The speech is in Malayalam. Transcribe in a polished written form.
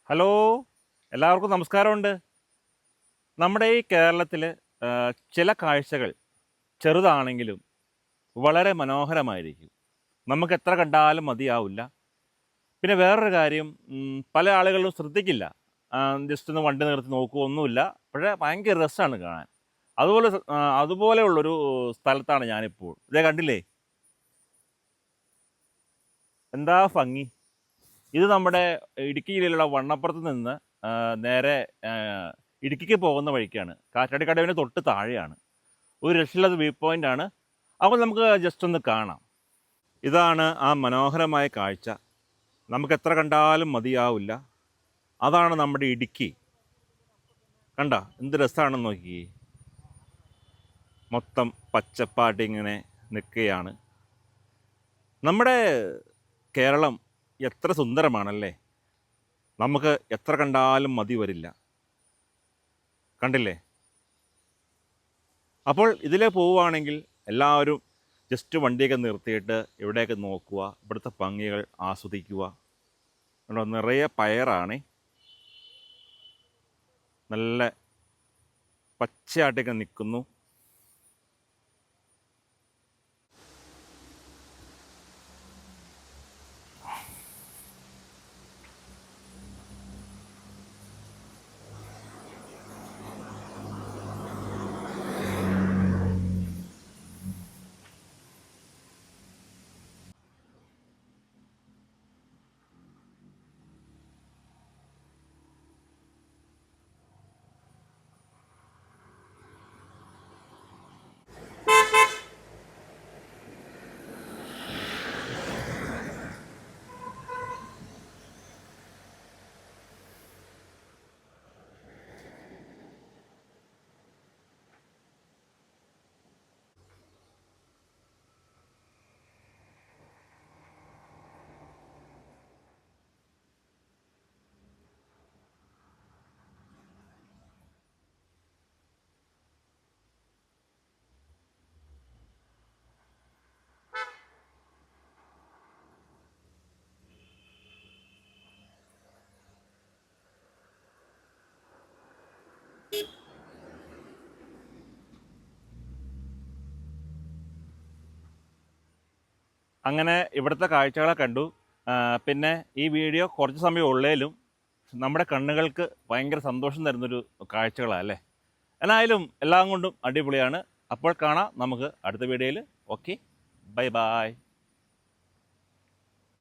ഹലോ, എല്ലാവർക്കും നമസ്കാരമുണ്ട്. നമ്മുടെ ഈ കേരളത്തിൽ ചില കാഴ്ചകൾ ചെറുതാണെങ്കിലും വളരെ മനോഹരമായിരിക്കും. നമുക്ക് എത്ര കണ്ടാലും മതിയാവില്ല. പിന്നെ വേറൊരു കാര്യം, പല ആളുകളും ശ്രദ്ധിക്കില്ല. ജസ്റ്റ് ഒന്ന് വണ്ടി നിർത്തി നോക്കുകയോ ഒന്നുമില്ല. പക്ഷേ ഭയങ്കര രസമാണ് കാണാൻ. അതുപോലെയുള്ളൊരു സ്ഥലത്താണ് ഞാനിപ്പോൾ. ഇതേ കണ്ടില്ലേ, എന്താ ഭംഗി! ഇത് നമ്മുടെ ഇടുക്കി ജില്ലയിലുള്ള വണ്ണപ്പുറത്ത് നിന്ന് നേരെ ഇടുക്കിക്ക് പോകുന്ന വഴിക്കാണ്. കാറ്റാടിക്കടവിന് തൊട്ട് താഴെയാണ്. ഒരു രക്ഷയില്ലാത്ത വ്യൂ പോയിൻ്റാണ്. അപ്പോൾ നമുക്ക് ജസ്റ്റ് ഒന്ന് കാണാം. ഇതാണ് ആ മനോഹരമായ കാഴ്ച. നമുക്ക് എത്ര കണ്ടാലും മതിയാവില്ല. അതാണ് നമ്മുടെ ഇടുക്കി. കണ്ട എന്ത് രസമാണെന്ന് നോക്കി. മൊത്തം പച്ചപ്പാട്ടിങ്ങനെ നിൽക്കുകയാണ്. നമ്മുടെ കേരളം എത്ര സുന്ദരമാണല്ലേ. നമുക്ക് എത്ര കണ്ടാലും മതി വരില്ല. കണ്ടില്ലേ? അപ്പോൾ ഇതിലേ പോവുകയാണെങ്കിൽ എല്ലാവരും ജസ്റ്റ് വണ്ടിയൊക്കെ നിർത്തിയിട്ട് ഇവിടെയൊക്കെ നോക്കുക, ഇവിടുത്തെ ഭംഗികൾ ആസ്വദിക്കുക. കണ്ടോ, നിറയെ പയറാണേ, നല്ല പച്ചയായിട്ടൊക്കെ നിൽക്കുന്നു. അങ്ങനെ ഇവിടുത്തെ കാഴ്ചകളെ കണ്ടു. പിന്നെ ഈ വീഡിയോ കുറച്ച് സമയം ഉള്ളേലും നമ്മുടെ കണ്ണുകൾക്ക് ഭയങ്കര സന്തോഷം തരുന്നൊരു കാഴ്ചകളാണ് അല്ലേ. എന്നായാലും എല്ലാം കൊണ്ടും അടിപൊളിയാണ്. അപ്പോൾ കാണാം നമുക്ക് അടുത്ത വീഡിയോയിൽ. Okay, bye bye.